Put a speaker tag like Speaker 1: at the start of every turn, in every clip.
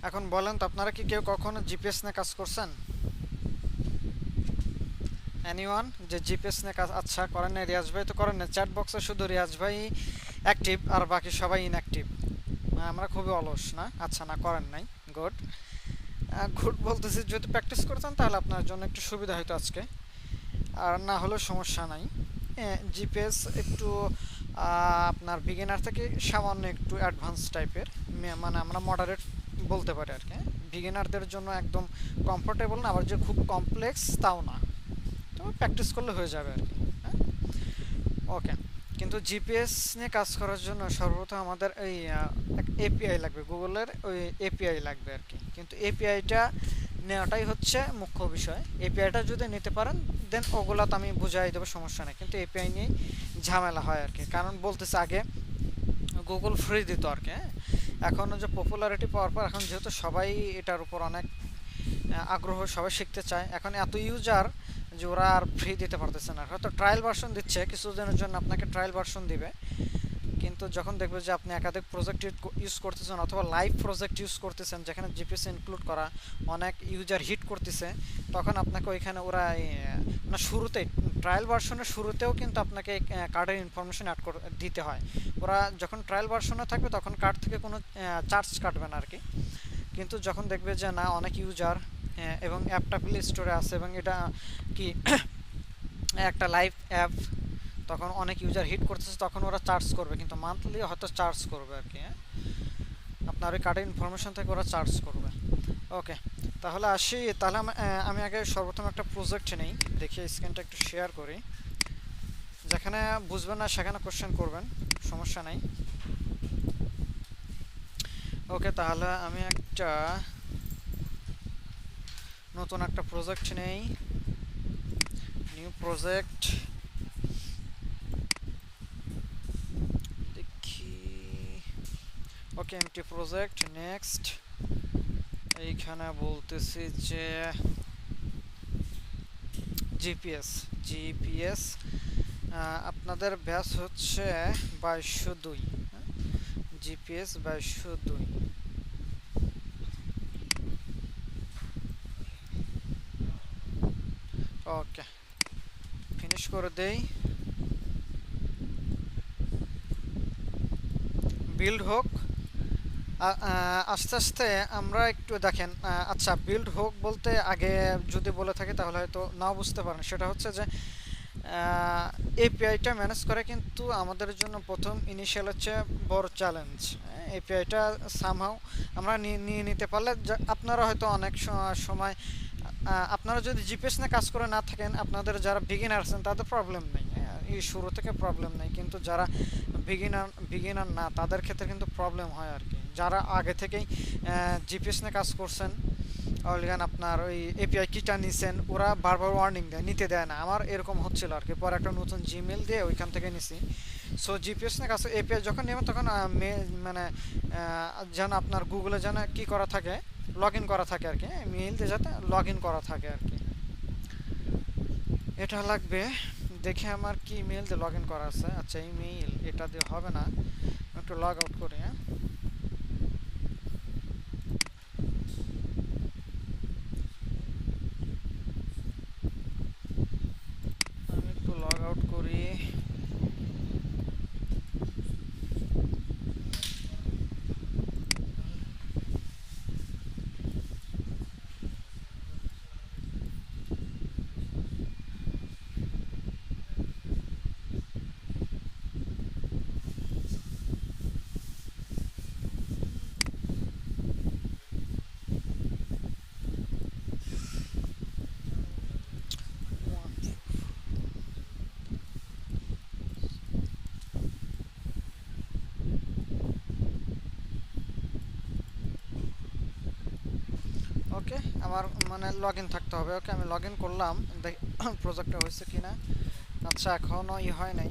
Speaker 1: এখন বলেন তো, আপনারা কি কেউ কখনো জিপিএস নিয়ে কাজ করছেন? এনিওয়ান যে জিপিএস নিয়ে কাজ আচ্ছা করেন না? রিয়াজ ভাই তো করেন না, চ্যাট বক্সে শুধু রিয়াজ ভাই অ্যাক্টিভ আর বাকি সবাই ইনঅ্যাক্টিভ। আমরা খুবই অলস না? আচ্ছা, না করেন নাই, গুড। গুড বলতেছি, যদি প্র্যাকটিস করতেন তাহলে আপনার জন্য একটু সুবিধা হতো আজকে, আর না হলেও সমস্যা নাই। জিপিএস একটু আপনার বিগিনার থেকে সামান্য একটু অ্যাডভান্স টাইপের, মানে আমরা মডারেট বলতে পারি আর কি। বিগিনারদের জন্য একদম কমফোর্টেবল না, আবার যে খুব কমপ্লেক্স তাও না, তো প্র্যাকটিস করলে হয়ে যাবে আর কি। হ্যাঁ, ওকে। কিন্তু জিপিএস নিয়ে কাজ করার জন্য সর্বপ্রথম আমাদের এই এপিআই লাগবে, গুগলের ওই এপিআই লাগবে আর কি। কিন্তু এপিআইটা নেওয়াটাই হচ্ছে মুখ্য বিষয়। এপিআইটা যদি নিতে পারেন দেন ওগুলো তো আমি বুঝাই দেবো, সমস্যা নেই। কিন্তু এপিআই নিয়ে ঝামেলা হয় আর কি, কারণ বলতেছে আগে গুগল ফ্রি দিত আর কি। হ্যাঁ, এখন যে পপুলারিটি পাওয়ার পর এখন যেহেতু সবাই এটার উপর অনেক আগ্রহ, সবাই শিখতে চায়, এখন এত ইউজার যে ওরা আর ফ্রি দিতে পারতেছে না। হয়তো ট্রায়াল ভার্সন দিচ্ছে, কিছুদিনের জন্য আপনাকে ট্রায়াল ভার্সন দিবে, কিন্তু যখন দেখবে যে আপনি একাধিক প্রজেক্ট ইউজ করতেছেন অথবা লাইভ প্রজেক্ট ইউজ করতেছেন যেখানে জিপিএস ইনক্লুড করা, অনেক ইউজার হিট করতেছে, তখন আপনাকে ওইখানে ওরা না শুরুতেই ট্রায়াল ভার্সনের শুরুতেও কিন্তু আপনাকে কার্ডের ইনফরমেশন অ্যাড করে দিতে হয়। ওরা যখন ট্রায়াল ভার্সনে থাকবে তখন কার্ড থেকে কোনো চার্জ কাটবে না আর কি। কিন্তু যখন দেখবে যে না অনেক ইউজার এবং অ্যাপটা প্লে স্টোরে আছে এবং এটা কি একটা লাইভ অ্যাপ, তখন অনেক ইউজার হিট করতেছে, তখন ওরা চার্জ করবে, কিন্তু মান্থলি হয়তো চার্জ করবে আর কি। হ্যাঁ, আপনার ওই কার্ডের ইনফরমেশন থেকে ওরা চার্জ করবে। ওকে, তাহলে আসি। তাহলে আমি আগে সর্বপ্রথম একটা প্রজেক্ট নেই, দেখি স্ক্রিনটা একটু শেয়ার করি। যেখানে বুঝবেন না সেখানে কোশ্চেন করবেন, সমস্যা নাই। ওকে, তাহলে আমি একটা নতুন একটা প্রজেক্ট নেই, নিউ প্রজেক্ট দেখি। ওকে, এমটি প্রজেক্ট, নেক্সট। এইখানে বলতেছি যে জিপিএস, জিপিএস আপনাদের ব্যাস হচ্ছে 2202, জিপিএস 2202। ওকে, ফিনিশ করে দেই, বিল্ড হোক। আস্তে আস্তে আমরা একটু দেখেন। আচ্ছা, বিল্ড হোক বলতে আগে যদি বলে থাকি তাহলে হয়তো নাও বুঝতে পারেন। সেটা হচ্ছে যে এপিআইটা ম্যানেজ করে কিন্তু আমাদের জন্য প্রথম ইনিশিয়াল হচ্ছে বড় চ্যালেঞ্জ। এপিআইটা সামহাও আমরা নিয়ে নিতে পারলে আপনারা হয়তো অনেক সময় আপনারা যদি জিপিএস নিয়ে কাজ করে না থাকেন, আপনাদের যারা বিগিনার আছেন তাদের প্রবলেম নেই, এই শুরু থেকে প্রবলেম নেই। কিন্তু যারা বিগিনার না তাদের ক্ষেত্রে কিন্তু প্রবলেম হয় আর কি। যারা আগে থেকেই জিপিএস নিয়ে কাজ করছেন, অলগান আপনার ওই এপিআই কিটা নিছেন, ওরা বারবার ওয়ার্নিং দেয়, নিতে দেয় না। আমার এরকম হচ্ছিল আর কি, পরে একটা নতুন জিমেল দিয়ে ওইখান থেকে নিছি। সো জিপিএস নিয়ে কাজ এপিআই যখন নেবেন তখন মানে যেন আপনার গুগলে যেন কী করা থাকে, লগ ইন করা থাকে আর কি। মেইল দিয়ে যাতে লগ ইন করা থাকে আর কি, এটা লাগবে। দেখে আমার কি ইমেল দিয়ে লগ ইন করা আছে। আচ্ছা, ইমেইল এটা দিয়ে হবে না, একটু লগ আউট করি। হ্যাঁ, আমি একটু লগ আউট করি। ওকে, আমার মানে লগ ইন থাকতে হবে। ওকে, আমি লগ ইন করলাম, দেখ প্রজেক্টটা হয়েছে কি না। আচ্ছা, এখনও হয় নাই।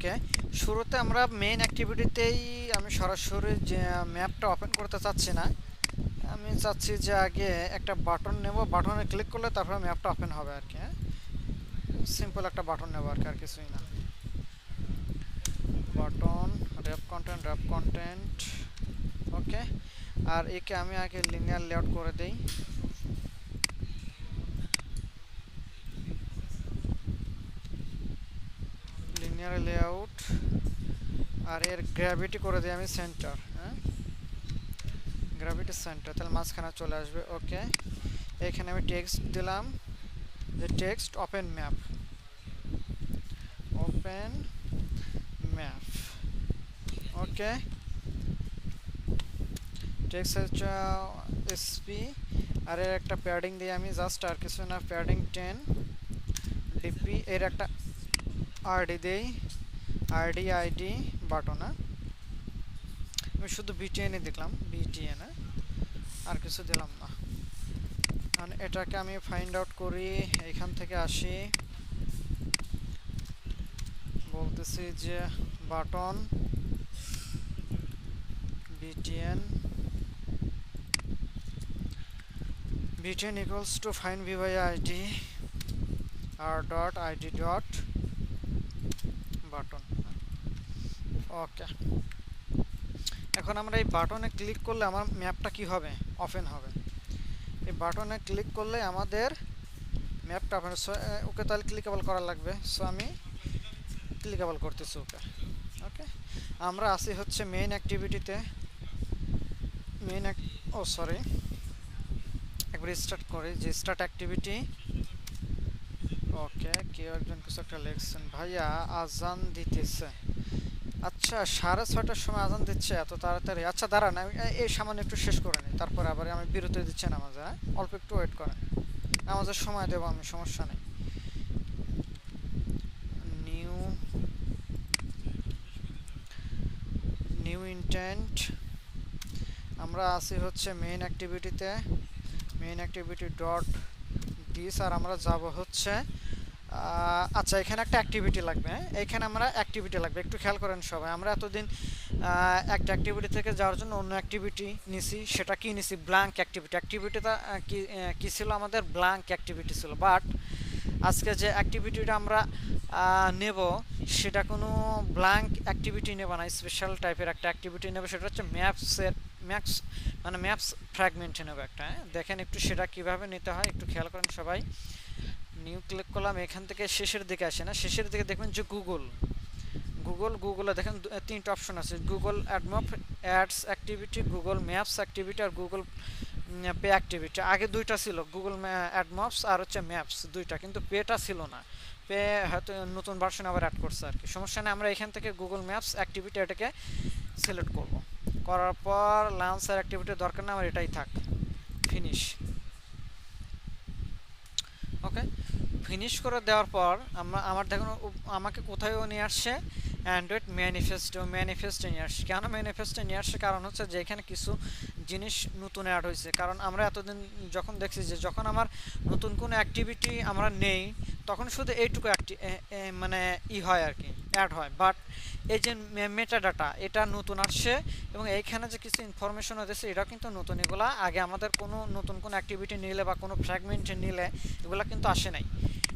Speaker 1: ওকে, শুরুতে আমরা মেইন অ্যাক্টিভিটিতেই আমি সরাসরি যে ম্যাপটা ওপেন করতে চাচ্ছি না, আমি চাচ্ছি যে আগে একটা বাটন নেব, বাটনে ক্লিক করলে তারপরে ম্যাপটা ওপেন হবে আর কি। হ্যাঁ, সিম্পল একটা বাটন নেব আর কি, আর কিছুই না। Button wrap content okay. আর একে আমি আগে লিনিয়ার লেআউট করে দেই। লিনিয়ার লেআউট, আর এর গ্র্যাভিটি করে দিই আমি সেন্টার। হ্যাঁ, গ্র্যাভিটি সেন্টার, তাহলে মাঝখানে চলে আসবে। ওকে, এখানে আমি টেক্সট দিলাম যে text open map, open map. Okay, text হচ্ছে এসপি, আর এর একটা প্যাডিং দিই আমি জাস্ট, আর কিছু না, প্যাডিং 10 ডিপি। এর একটা আরডি দেই, আরডি আইডি বাটন। আমি শুধু বিটিএনই দেখলাম, বিটিএন, আর কিছু দিলাম না। কারণ এটাকে আমি ফাইন্ড আউট করি, এইখান থেকে আসি, বলতেছি যে button BTN equals to find v by id r dot id dot button. Okay, এখন আমরা এই বাটনে ক্লিক করলে আমার ম্যাপটা কি হবে, ওপেন হবে। এই বাটনে ক্লিক করলে আমাদের ম্যাপটা ওপেন। ওকে, তাহলে ক্লিকেবল করা লাগবে, সো আমি ক্লিকেবল করতেছি ওকে। ওকে, আমরা আসি হচ্ছে মেইন অ্যাক্টিভিটিতে। সরি, একবার স্টার্ট করি, যে স্টার্ট অ্যাক্টিভিটি। ওকে, কেউ একজন কিছু একটা লিখছেন, ভাইয়া আজান দিতেছে। আচ্ছা, 6:30টার সময় আজান দিচ্ছে এত তাড়াতাড়ি? আচ্ছা দাঁড়ান, আমি এই সামান্য একটু শেষ করে নিই, তারপরে আবার আমি বিরতি দিচ্ছি নামাজে। হ্যাঁ, অল্প একটু ওয়েট করেন, নামাজের সময় দেবো আমি, সমস্যা নেই। নিউ ইন্টেন্ট, আমরা আসি হচ্ছে মেইন অ্যাক্টিভিটিতে, মেইন অ্যাক্টিভিটি ডট দিস, আর আমরা যাব হচ্ছে আচ্ছা, এখানে একটা অ্যাক্টিভিটি লাগবে। এইখানে আমরা অ্যাক্টিভিটি লাগবে, একটু খেয়াল করেন সবাই। আমরা এতদিন একটা অ্যাক্টিভিটি থেকে যাওয়ার জন্য অন্য অ্যাক্টিভিটি নিছি, সেটা কি নিছি, ব্ল্যাঙ্ক অ্যাক্টিভিটি। অ্যাক্টিভিটিটা কি ছিল আমাদের, ব্ল্যাঙ্ক অ্যাক্টিভিটি ছিল। বাট আজকে যে অ্যাক্টিভিটিটা আমরা নেব সেটা কোনো ব্ল্যাঙ্ক অ্যাক্টিভিটি নেব না, স্পেশাল টাইপের একটা অ্যাক্টিভিটি নেব, সেটা হচ্ছে ম্যাপস ফ্র্যাগমেন্টে নেব একটা। দেখেন একটু সেটা কিভাবে নিতে হয়, একটু খেয়াল করেন সবাই। নিউ ক্লিক করলাম, এখান থেকে শেষের দিকে আসে না, শেষের দিকে দেখবেন যে গুগলে দেখেন 3টা অপশন আছে, Google ads activity, Google maps activity, আর গুগল পে অ্যাক্টিভিটি। আগে 2টা ছিল, গুগল অ্যাডমপস আর হচ্ছে ম্যাপস, 2টা, কিন্তু পেটা ছিল না। পে হয়তো নতুন ভার্সন আবার অ্যাড করছে আর কি, সমস্যা নেই। আমরা এখান থেকে গুগল ম্যাপস অ্যাক্টিভিটি এটাকে সিলেক্ট করব, করার পর লঞ্চার অ্যাক্টিভিটির দরকার না আমার, এটাই থাক, ফিনিশ। ওকে, ফিনিশ করে দেওয়ার পর আমার দেখুন আমাকে কোথায়ও নিয়ে আসছে, অ্যান্ড্রয়েড ম্যানিফেস্টে নিয়ে আসছে। কেন ম্যানিফেস্টে নিয়ে আসছে, কারণ হচ্ছে যে এখানে কিছু জিনিস নতুন অ্যাড হয়েছে। কারণ আমরা এতদিন যখন দেখছি যে যখন আমার নতুন কোনো অ্যাক্টিভিটি আমরা নেই, তখন শুধু এইটুকু মানে হয় আর কি, অ্যাড হয়। বাট এই যে মেটা ডাটা, এটা নতুন আসছে, এবং এইখানে যে কিছু ইনফরমেশন হয়েছে এটাও কিন্তু নতুন। এগুলা আগে আমাদের কোনো নতুন কোনো অ্যাক্টিভিটি নিলে বা কোনো ফ্র্যাগমেন্ট নিলে এগুলা কিন্তু আসে নাই।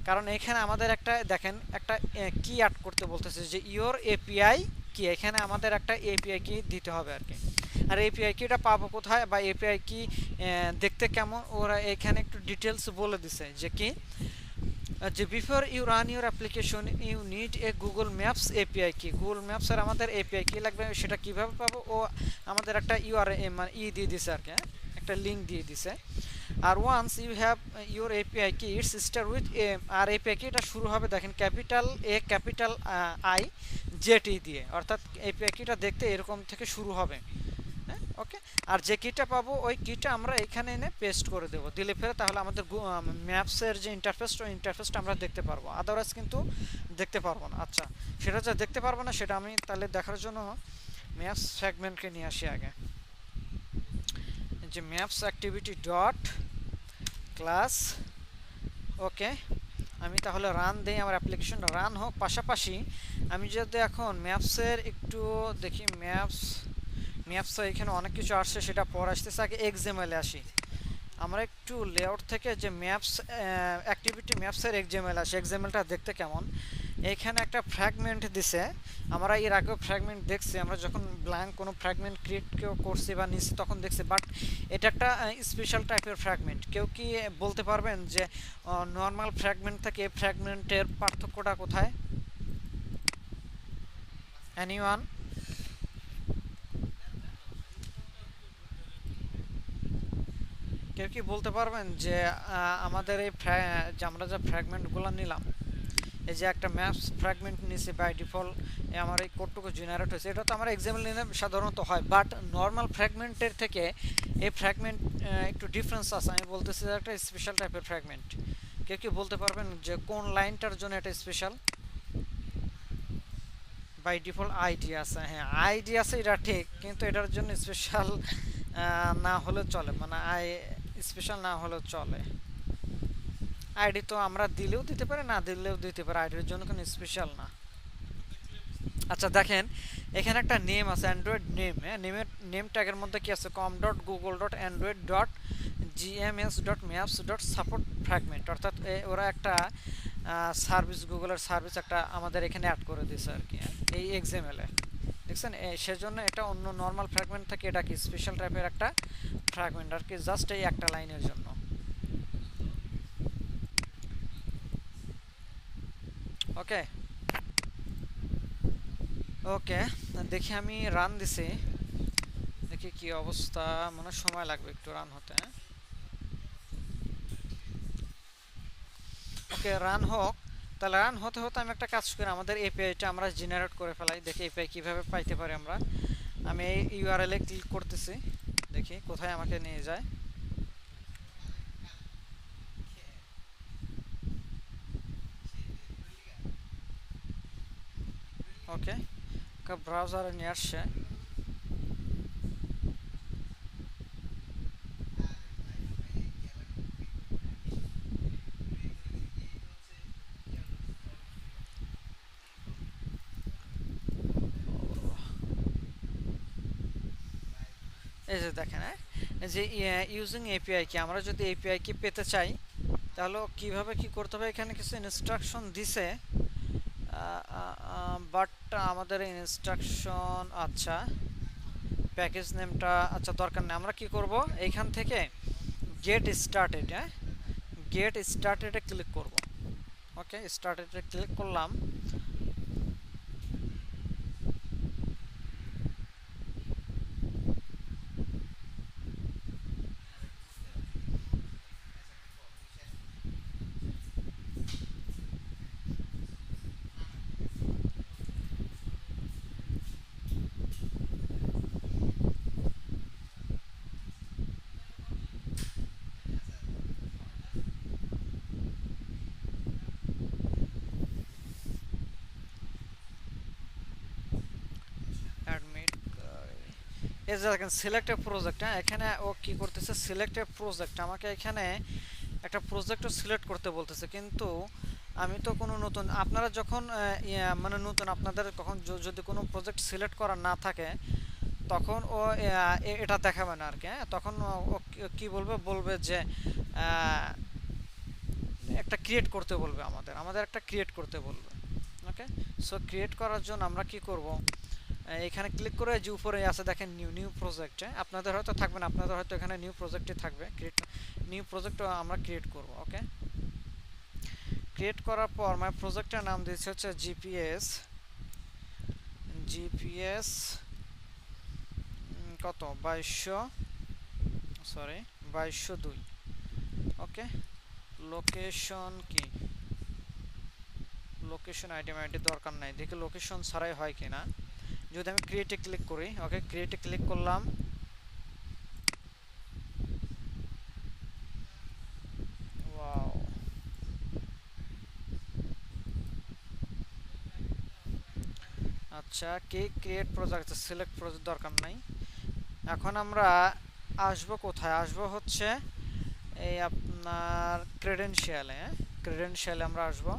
Speaker 1: কারণ এখানে আমাদের একটা দেখেন একটা কি অ্যাড করতে বলতেছে, যে ইওর এপিআই কি, এখানে আমাদের একটা এপিআই কি দিতে হবে আর কি। আর এপিআই কিটা পাবো কোথায়, বা এপিআই কি দেখতে কেমন, ওরা এখানে একটু ডিটেলস বলে দিছে, যে কি যে before you run your application you need a Google Maps API কি। গুগল ম্যাপসের আমাদের এপিআই কি লাগবে, সেটা কিভাবে পাবো, ও আমাদের একটা মানে দিয়ে দিছে আর কি, একটা লিঙ্ক দিয়ে দিছে। আর once you have your API key it's star with A, আর এপিআই কি এটা শুরু হবে দেখেন capital A capital I JT দিয়ে, অর্থাৎ এপিআই কিটা দেখতে এরকম থেকে শুরু হবে। হ্যাঁ, ওকে, আর যে কিটা পাবো ওই কিটা আমরা এখানে এনে পেস্ট করে দেবো, দিলে ফেরে তাহলে আমাদের ম্যাপসের যে ইন্টারফেসটা আমরা দেখতে পারবো, আদারওয়াইজ কিন্তু দেখতে পারবো না। আচ্ছা, সেটা যা দেখতে পারবো না, সেটা আমি তাহলে দেখার জন্য ম্যাপস ফ্র্যাগমেন্টকে নিয়ে আসি আগে, যে ম্যাপস অ্যাক্টিভিটি ডট ক্লাস। ওকে, আমি তাহলে রান দিই, আমার অ্যাপ্লিকেশনটা রান হোক, পাশাপাশি আমি যদি এখন ম্যাপসের একটু দেখি, ম্যাপসে এখানে অনেক কিছু আসছে, সেটা পর আসতেছে। আগে এক্সএমএল আসি আমরা একটু, লেআউট থেকে যে ম্যাপস অ্যাক্টিভিটি ম্যাপসের এক্সএমএল আসে, এক্সএমএলটা দেখতে কেমন। এখানে একটা ফ্র্যাগমেন্ট দিছে, আমরা এর আগেও ফ্র্যাগমেন্ট দেখছি, আমরা যখন ব্ল্যাঙ্ক কোনো ফ্র্যাগমেন্ট ক্রিয়েট করছি বা নিচ্ছি তখন দেখছি, বাট এটা একটা স্পেশাল টাইপের ফ্র্যাগমেন্ট। কেউ কি বলতে পারবেন যে নর্মাল ফ্র্যাগমেন্ট থেকে ফ্র্যাগমেন্টের পার্থক্যটা কোথায়? এনিওয়ান? কেউ কি বলতে পারবেন যে আমাদের এই যে আমরা যে ফ্র্যাগমেন্টগুলো নিলাম, এই যে একটা ম্যাপস ফ্র্যাগমেন্ট নিয়েছি বাই ডিফল্ট, আমার এই কোডটুকু জেনারেট হয়েছে, এটা তো আমার এক্সাম্পল নিলে সাধারণত হয়, বাট নর্মাল ফ্র্যাগমেন্টের থেকে এই ফ্র্যাগমেন্ট একটু ডিফারেন্স আছে। আমি বলতেছি যে একটা স্পেশাল টাইপের ফ্র্যাগমেন্ট। কেউ কি বলতে পারবেন যে কোন লাইনটার জন্য এটা স্পেশাল? বাই ডিফল্ট আইডি আছে, হ্যাঁ আইডি আছে, এটা ঠিক, কিন্তু এটার জন্য স্পেশাল না হলে চলে, মানে স্পেশাল না হলেও চলে। আইডি তো আমরা দিলেও দিতে পারি, না দিলেও দিতে পারি, আইডির জন্য কোনো স্পেশাল না। আচ্ছা দেখেন, এখানে একটা নেম আছে, অ্যান্ড্রয়েড নেম। হ্যাঁ, নেম ট্যাগের মধ্যে কি আছে? com.google.android.gms.maps.support fragment, অর্থাৎ ওরা একটা সার্ভিস, গুগলের সার্ভিস একটা আমাদের এখানে অ্যাড করে দিয়েছে আর কি, এই এক্সএমএল এ। দেখছেন, সেজন্য এটা অন্য নর্মাল ফ্র্যাগমেন্ট থেকে এটা কি স্পেশাল টাইপের একটা ফ্র্যাগমেন্ট আর কি, জাস্ট এই একটা লাইনের জন্য। ওকে ওকে, দেখি আমি রান দিছি, দেখি কি অবস্থা। মনে হয় সময় লাগবে একটু রান হতে। ওকে, রান হোক। তাহলে রান হতে হতে আমি একটা কাজ করি, আমাদের এপিআইটা আমরা জেনারেট করে ফেলাই, দেখি এপিআই কীভাবে পাইতে পারি আমরা। আমি এই ইউআরএল এ ক্লিক করতেছি, দেখি কোথায় আমাকে নিয়ে যায়। ওকে, ব্রাউজারে নিয়ে আসছে। এই যে দেখেন, এই যে ইউজিং এপিআই কি, আমরা যদি এপিআই কি পেতে চাই তাহলে কিভাবে কি করতে হবে, এখানে কিছু ইনস্ট্রাকশন দিছে, বাট আমাদের ইনস্ট্রাকশন, আচ্ছা প্যাকেজ নেমটা আচ্ছা দরকার নেই, আমরা কি করব এইখান থেকে গেট স্টার্টেড, হ্যাঁ গেট স্টার্টেডে ক্লিক করব। ওকে, স্টার্টেডে ক্লিক করলাম। অ্যাডমিট, এই যে দেখেন সিলেক্ট এ প্রজেক্ট, হ্যাঁ এখানে ও কি করতেছে, সিলেক্ট এ প্রজেক্ট, আমাকে এখানে একটা প্রজেক্টও সিলেক্ট করতে বলতেছে, কিন্তু আমি তো কোনো নতুন, আপনারা যখন মানে নতুন আপনাদের কখন যদি কোনো প্রজেক্ট সিলেক্ট করা না থাকে তখন ও এটা দেখাবে না আর কি। হ্যাঁ, তখন ও কি বলবে, বলবে যে একটা ক্রিয়েট করতে বলবে, আমাদের একটা ক্রিয়েট করতে বলবে। ওকে, সো ক্রিয়েট করার জন্য আমরা কি করব, এখানে ক্লিক করে যে উপরে আছে দেখেন নিউ নিউ প্রজেক্ট, আপনাদের হয়তো থাকবে না, আপনাদের হয়তো এখানে নিউ প্রজেক্টে থাকবে, ক্রিয়েট নিউ প্রজেক্ট আমরা ক্রিয়েট করব। ওকে, ক্রিয়েট করার পর আমার প্রজেক্টের নাম দিয়েছে হচ্ছে জিপিএস কত 2200, সরি 2202। ওকে, লোকেশন কি, লোকেশন আইডি দরকার নাই, দেখি লোকেশন ছাড়াই হয় কিনা। যদি আমি ক্রিয়েটে ক্লিক করি, ওকে ক্রিয়েটে ক্লিক করলাম। ওয়াও, আচ্ছা কি ক্রিয়েট প্রজেক্ট, সিলেক্ট প্রজেক্ট দরকার নাই। এখন আমরা আসবো কোথায়, আসবো হচ্ছে এই আপনার ক্রেডেনশিয়ালে, ক্রেডেনশিয়ালে আমরা আসবো।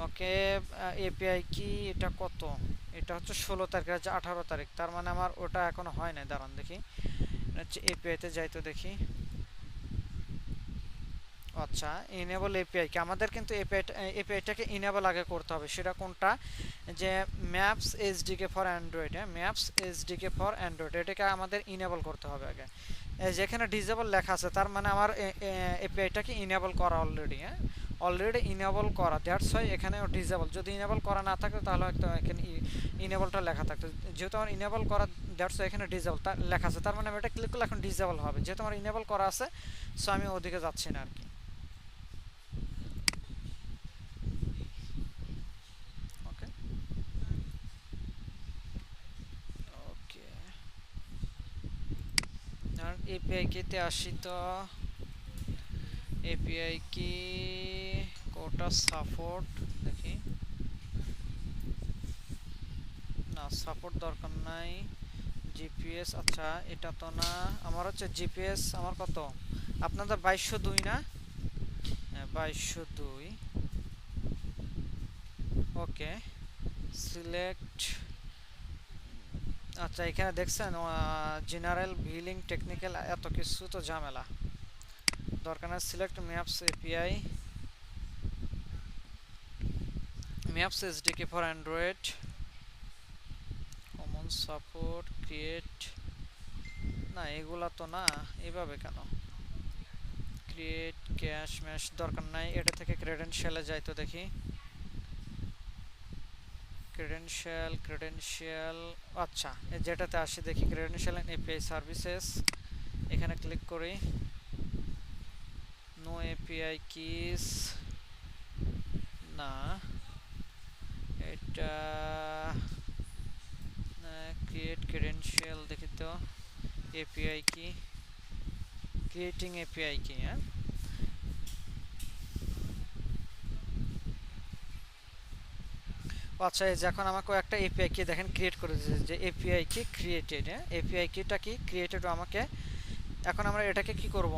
Speaker 1: ওকে, এপিআই কি এটা কত? এটা হচ্ছে 16 তারিখ, আছে 18 তারিখ, তার মানে আমার ওটা এখনো হয় নাই। দাঁড়ান দেখি, এটা হচ্ছে এপিআইতে যাই তো দেখি। আচ্ছা, ইনেবল এপিআই কি আমাদের কিন্তু এপিআইটাকে ইনেবল আগে করতে হবে। সেটা কোনটা? যে ম্যাপস এসডিকে ফর অ্যান্ড্রয়েড, হ্যাঁ ম্যাপস এসডিকে ফর অ্যান্ড্রয়েড, এটাকে আমাদের ইনেবল করতে হবে আগে। যেখানে ডিসেবল লেখা আছে তার মানে আমার এপিআইটাকে ইনেবল করা অলরেডি, হ্যাঁ অলরেডি ইনেবল করা, দ্যাটস হয় এখানে ডিসেবল। যদি ইনেবল করা না থাকতো তাহলে হয়তো এখানে ইনেবলটা লেখা থাকতো। যেহেতু আমার ইনেবল করা, দ্যাটস হয় এখানে ডিসেবল লেখা আছে, তার মানে আমি এটা ক্লিক করলে এখন ডিসেবল হবে। যেহেতু আমার ইনেবল করা আছে, সো আমি ওদিকে যাচ্ছি না আর কি। ওকে ওকে, আর এপিআই কিতে আসি তো। এপিআই কি কোটা সাপোর্ট দেখি, না সাপোর্ট দরকার নাই। জিপিএস, আচ্ছা এটা তো না, আমার হচ্ছে জিপিএস আমার কত, আপনাদের 2202 না? হ্যাঁ 2202। ওকে, সিলেক্ট। আচ্ছা এখানে দেখছেন জেনারেল ভিলিং টেকনিক্যাল, এত কিছু তো ঝামেলা দরকার না। Select maps API, maps SDK for Android, common support, create, না এগুলা তো না, এভাবে কেন? ক্রিয়েট ক্যাশ ম্যাশ দরকার নাই, এটা থেকে ক্রেডেনশিয়ালে যাই তো দেখি। ক্রেডেনশিয়াল, আচ্ছা যেটাতে আসি দেখি, ক্রেডেনশিয়াল এন্ড এপিআই সার্ভিসেস, এখানে ক্লিক করি। নো এপিআই কিস, না এটা ক্রিয়েট ক্রেডেনশিয়াল দেখি তো, এপিআই কি, ক্রিয়েটিং এপিআই কি, হ্যাঁ আচ্ছা এই যে এখন আমাকে একটা এপিআই কি দেখেন ক্রিয়েট করে দিয়েছে, যে এপিআই কি ক্রিয়েটেড, হ্যাঁ এপিআই কিটা কি ক্রিয়েটেড আমাকে। এখন আমরা এটাকে কি করব,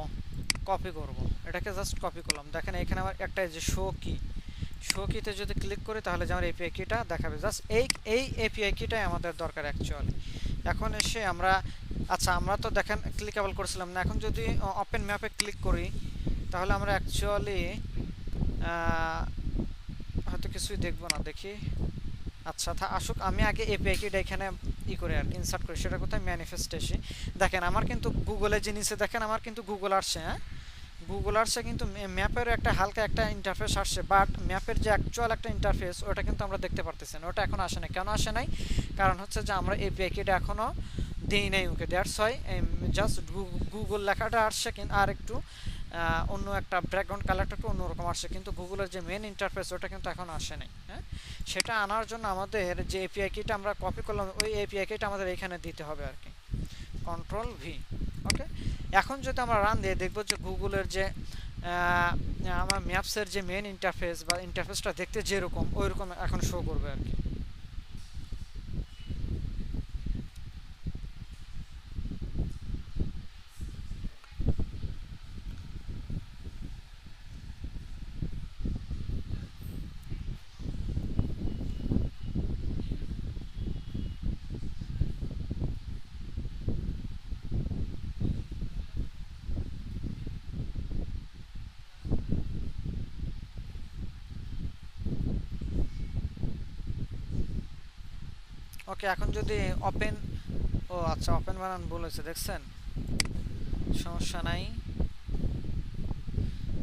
Speaker 1: কপি করব। এটাকে জাস্ট কপি করলাম, দেখেন এখানে আমার একটা যে শো কি, শো কিতে যদি ক্লিক করি তাহলে যে আমার এপিআই কিটা দেখাবে। জাস্ট এই এপিআই কিটাই আমাদের দরকার অ্যাকচুয়ালি। এখন এসে আমরা, আচ্ছা আমরা তো দেখেন ক্লিকেবল করেছিলাম না, এখন যদি ওপেন ম্যাপে ক্লিক করি তাহলে আমরা অ্যাকচুয়ালি হয়তো কিছুই দেখবো না, দেখি। আচ্ছা আসুক, আমি আগে এপিআই কিটা এখানে করে আর ইনসার্ট করি। সেটা কোথায়, ম্যানিফেস্ট এসে দেখেন আমার কিন্তু গুগলে যে নিচে দেখেন আমার কিন্তু গুগল আসছে, হ্যাঁ গুগল আসছে, কিন্তু ম্যাপের একটা হালকা একটা ইন্টারফেস আসছে, বাট ম্যাপের যে অ্যাকচুয়াল একটা ইন্টারফেস ওটা কিন্তু আমরা দেখতে পারতেছি না। ওটা এখন আসে না, কেন আসে নাই? কারণ হচ্ছে যে আমরা এপিআই কিটা এখনও দিই নাই ওকে, দ্যাটস হয় জাস্ট গুগল লেখাটা আসছে, কিন্তু আর একটু অন্য একটা ব্যাকগ্রাউন্ড কালারটা একটু অন্যরকম আসছে, কিন্তু গুগলের যে মেন ইন্টারফেস ওটা কিন্তু এখন আসে নাই। হ্যাঁ সেটা আনার জন্য আমাদের যে এপিআই কিটা আমরা কপি করলাম, ওই এপিআই কিটা আমাদের এখানে দিতে হবে আর কি, কন্ট্রোল ভি। ওকে, এখন যদি আমরা রান দিয়ে দেখবো যে গুগলের যে আমার ম্যাপসের যে মেন ইন্টারফেস বা ইন্টারফেসটা দেখতে যেরকম ওইরকম এখন শো করবে আর কি। ওকে, এখন যদি ওপেন, ও আচ্ছা ওপেন বানান বলেছে দেখছেন, সমস্যা নাই।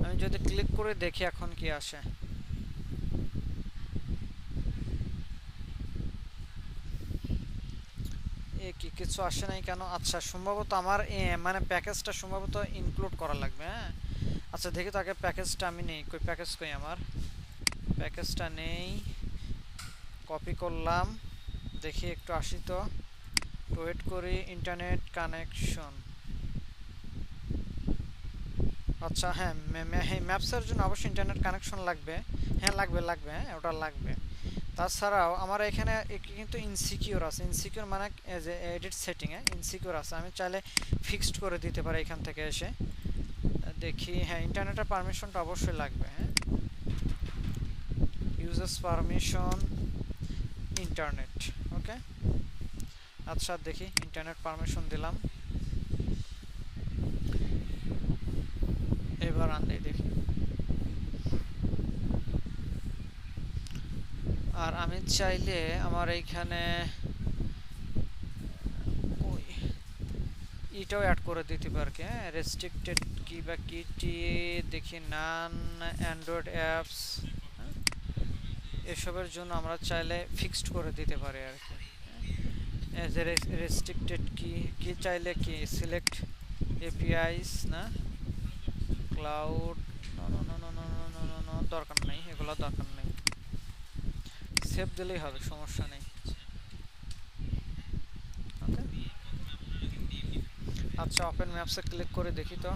Speaker 1: আমি যদি ক্লিক করে দেখি এখন কি আসে, এ কি কিছু আসে নাই কেন? আচ্ছা সম্ভবত আমার মানে প্যাকেজটা সম্ভবত ইনক্লুড করা লাগবে, হ্যাঁ আচ্ছা দেখি তো আগে প্যাকেজটা আমি নেই, কই প্যাকেজ কই আমার, প্যাকেজটা নেই, কপি করলাম, দেখি একটু আসি তো, ওয়েট করি, ইন্টারনেট কানেকশন। আচ্ছা হ্যাঁ ম্যাপসের জন্য অবশ্যই ইন্টারনেট কানেকশন লাগবে, হ্যাঁ লাগবে হ্যাঁ ওটা লাগবে। তাছাড়াও আমার এখানে কিন্তু ইনসিকিউর আছে, ইনসিকিউর মানে যে এডিট সেটিং, ইনসিকিউর আছে, আমি চাইলে ফিক্সড করে দিতে পারি এখান থেকে এসে। দেখি হ্যাঁ ইন্টারনেটের পারমিশনটা অবশ্যই লাগবে, হ্যাঁ ইউজেস পারমিশন ইন্টারনেট। ওকে, আচ্ছা দেখি ইন্টারনেট পারমিশন দিলাম, এবার আনলেই দেখি। আর আমি চাইলে আমার এইখানে এটাও অ্যাড করে দিতে পারি, হ্যাঁ, রেস্ট্রিক্টেড কি বা কিটি দেখি, নান অ্যান্ড্রয়েড অ্যাপস, এসবের জন্য আমরা চাইলে ফিক্সড করে দিতে পারি আর কি। এজ এ রেস্ট্রিক্টেড কি চাইলে কি সিলেক্ট এপিআইস না ক্লাউড, দরকার নেই, এগুলো দরকার নেই, সেভ দিলেই হবে, সমস্যা নেই। ওকে, আচ্ছা ওপেন ম্যাপসে ক্লিক করে দেখি তো।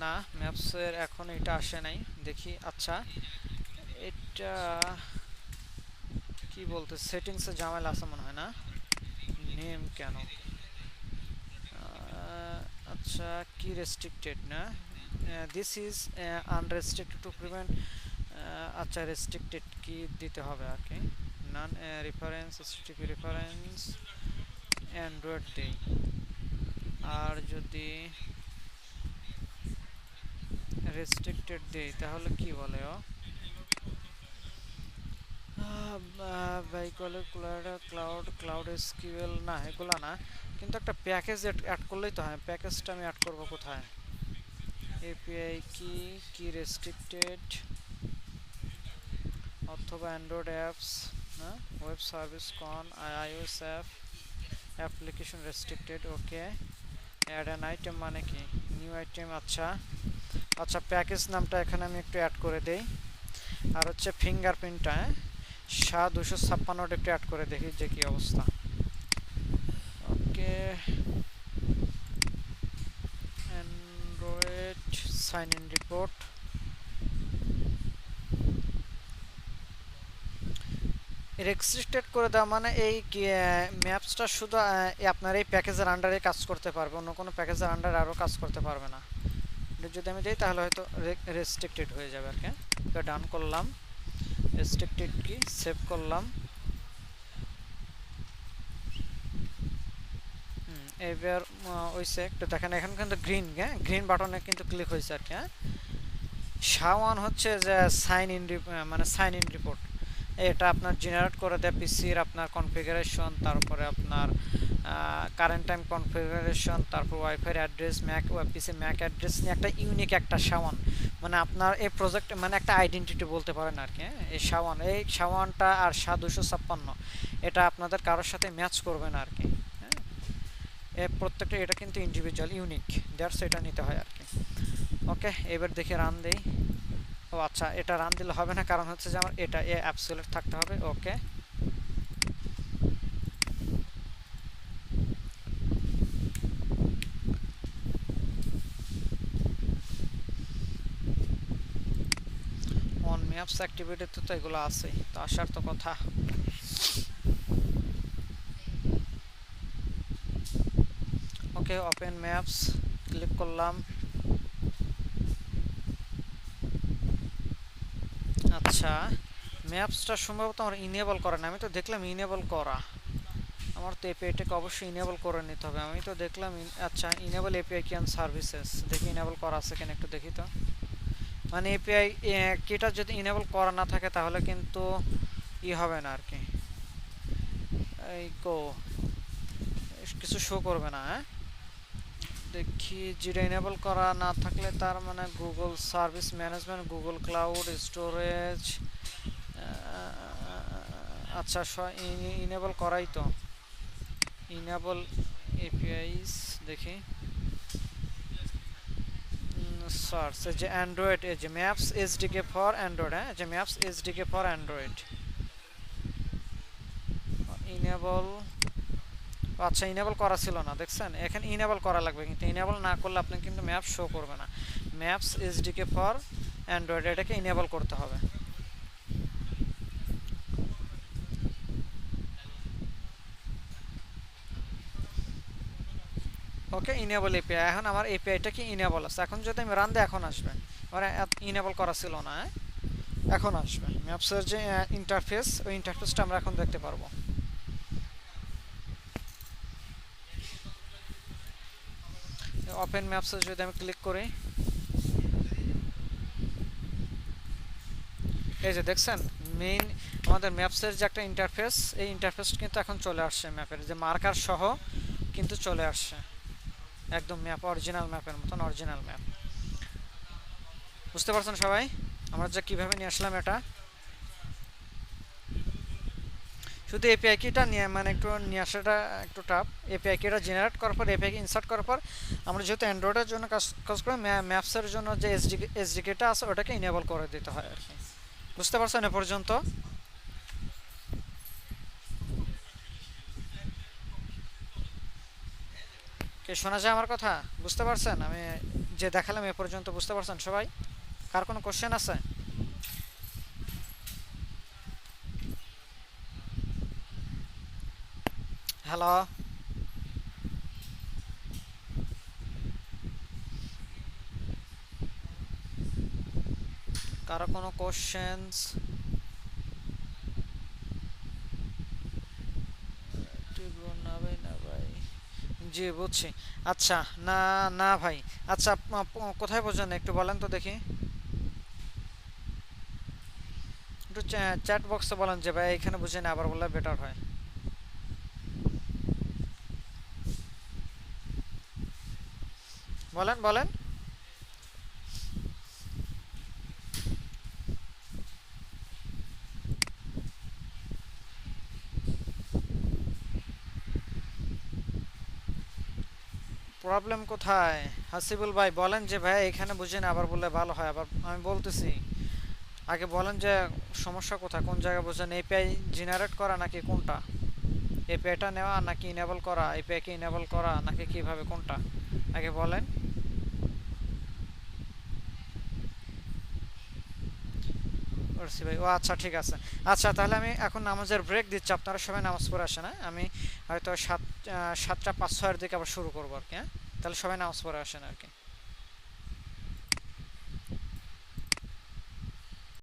Speaker 1: না, ম্যাপসের এখন এটা আসে নাই, দেখি। আচ্ছা এটা কি বলতে, সেটিংসে ঝামেলা আছে মনে হয় না, নেম কেন, আচ্ছা কি রেস্ট্রিক্টেড না, this is unrestricted to prevent, আচ্ছা রেস্ট্রিক্টেড কি দিতে হবে আর কি, নান রেফারেন্স এসটিপি রেফারেন্স অ্যান্ড্রয়েড দেই। আর যদি রেস্ট্রিক্টেড দেই তাহলে কি বলে, ও ক্লাউড এসকিউএল না, এগুলো না, কিন্তু একটা প্যাকেজ অ্যাড করলেই তো হয়। প্যাকেজটা আমি অ্যাড করব কোথায়, এপিআই কি রেস্ট্রিক্টেড অথবা অ্যান্ড্রয়েড অ্যাপস না, ওয়েব সার্ভিস কন iOS application restricted. Okay, add an item মানে কি, নিউ আইটেম। আচ্ছা আচ্ছা, প্যাকেজ নামটা এখানে আমি একটু অ্যাড করে দেই। আর হচ্ছে ফিঙ্গারপ্রিন্টটা 256 একটু অ্যাড করে দেখি যে কি অবস্থা। Okay, Android sign in report, restricted করে দেওয়া মানে এই ম্যাপসটা শুধু আপনার এই প্যাকেজের আন্ডারে কাজ করতে পারবে, অন্য কোনো প্যাকেজের আন্ডারে আরও কাজ করতে পারবে না। যদি আমি দিই তাহলে হয়তো রেস্ট্রিক্টেড হয়ে যাবে আর কি। ডান করলাম, রেস্ট্রিক্টেড কি সেভ করলাম। এবার ওইসে একটু দেখেন, এখন কিন্তু গ্রিন, হ্যাঁ গ্রিন বাটনে কিন্তু ক্লিক হয়েছে আর কি। হ্যাঁ, শাওয়ান হচ্ছে যে সাইন ইন মানে সাইন ইন রিপোর্ট, এটা আপনার জেনারেট করে দেয় পিসির আপনার কনফিগারেশন, তারপরে আপনার কারেন্ট টাইম কনফিগারেশন, তারপর ওয়াইফাই অ্যাড্রেস, ম্যাক পিসি ম্যাক অ্যাড্রেস নিয়ে একটা ইউনিক একটা শাওয়ান, মানে আপনার এই প্রজেক্ট মানে একটা আইডেন্টিটি বলতে পারেন আর কি। এই শাওয়ানটা আর 256 এটা আপনাদের কারোর সাথে ম্যাচ করবে না আর কি। হ্যাঁ, প্রত্যেকটা এটা কিন্তু ইন্ডিভিজুয়াল ইউনিক, দ্যাটস এটা নিতে হয় আর কি। ওকে, এবার দেখে রান দেই। ও আচ্ছা, এটা রান দিলে হবে না, কারণ হচ্ছে যে আমার এটা অ্যাবসলিউট থাকতে হবে। ওকে, অন ম্যাপস অ্যাক্টিভিটিতে তো এগুলো আছে, তো আসার তো কথা। ওকে, ওপেন ম্যাপস ক্লিক করলাম। আচ্ছা, ম্যাপসটা সম্ভবত আমার ইনেবল করা না, আমি তো দেখলাম ইনেবল করা, আমার তো এপিআইটাকে অবশ্যই ইনেবল করে নিতে হবে। আমি তো দেখলাম আচ্ছা ইনেবল এপিআই ক্যান সার্ভিসেস, দেখি ইনেবল করা আছে কিনা একটু দেখি তো। মানে এপিআই কিটা যদি ইনেবল করা না থাকে তাহলে কিন্তু হবে না আর কি, এই কিছু শো করবে না। হ্যাঁ, দেখি যেটা ইনেবল করা না থাকলে তার মানে Google service management, Google cloud storage, আচ্ছা ইনেবল করাই তো, ইনেবল এপিআইস দেখি, সার্চ যে অ্যান্ড্রয়েড, এই যে ম্যাপস এসডিকে ফর অ্যান্ড্রয়েড, হ্যাঁ যে maps SDK for Android enable. আচ্ছা ইনেবল করা ছিল না, দেখছেন এখানে ইনেবল করা লাগবে, কিন্তু ইনেবল না করলে আপনি কিন্তু ম্যাপ শো করবে না। ম্যাপস এসডিকে ফর অ্যান্ড্রয়েড এটাকে ইনেবল করতে হবে। ওকে, ইনেবল এপিআই। এখন আমার এপিআইটা কি ইনেবল আছে, এখন যদি আমি রান দিই এখন আসবে। আমার ইনেবল করা ছিল না, এখন আসবে। ম্যাপসের যে ইন্টারফেস, ওই ইন্টারফেসটা আমরা এখন দেখতে পারবো। ওপেন ম্যাপসে যদি আমি ক্লিক করি, এই যে দেখছেন মেইন আমাদের ম্যাপসের যে একটা ইন্টারফেস, এই ইন্টারফেস কিন্তু এখন চলে আসছে, ম্যাপের যে মার্কার সহ কিন্তু চলে আসছে, একদম ম্যাপ অরিজিনাল ম্যাপের মতন, অরিজিনাল ম্যাপ। বুঝতে পারছেন সবাই আমরা যে কীভাবে নিয়ে আসলাম এটা? শুধু এপিআই কিটা নিয়ে মানে একটু নিয়ে আসাটা একটু টাফ। এপিআই কিটা জেনারেট করার পর, এপিআই ইনসার্ট করার পর, আমরা যেহেতু অ্যান্ড্রয়েডের জন্য কাজ করে, ম্যাপসের জন্য যে এসডিকেটা আছে ওটাকে ইনেবল করে দিতে হয় আর কি। বুঝতে পারছেন এ পর্যন্ত? কে শোনা যায় আমার কথা? বুঝতে পারছেন আমি যে দেখালাম এ পর্যন্ত? বুঝতে পারছেন সবাই? কার কোনো কোশ্চেন আছে? হ্যালো, কারো কোনো কোশ্চেন্স? না ভাই, না ভাই। জি বুঝছি। আচ্ছা, না না ভাই। আচ্ছা, কোথায় বোঝেন একটু বলেন তো দেখি। একটু চ্যাট বক্সে বলেন যে ভাই এখানে বুঝে না, আবার বললে বেটার হয়। বলেন বলেন। প্রবলেম কোথায়? হাসিবুল ভাই বলেন যে ভাই এখানে বুঝে না, আবার বললে ভালো হয়। আবার আমি বলতেছি, আগে বলেন যে সমস্যা কোথায়, কোন জায়গায় বুঝেন? এপিআই জেনারেট করা নাকি কোনটা? এপিআইটা নেওয়া নাকি ইনেবল করা? এপিআইকে ইনেবল করা নাকি কিভাবে, কোনটা আগে বলেন? করছি ভাই। ও আচ্ছা, ঠিক আছে। আচ্ছা তাহলে আমি এখন নামাজের ব্রেক দিচ্ছি, আপনারা সবাই নামাজ পড়ে আসেন। হ্যাঁ, আমি হয়তো 7টা 5-6 দিকে আবার শুরু করবো আর কি। হ্যাঁ, তাহলে সবাই নামাজ পড়ে আসেন আর কি।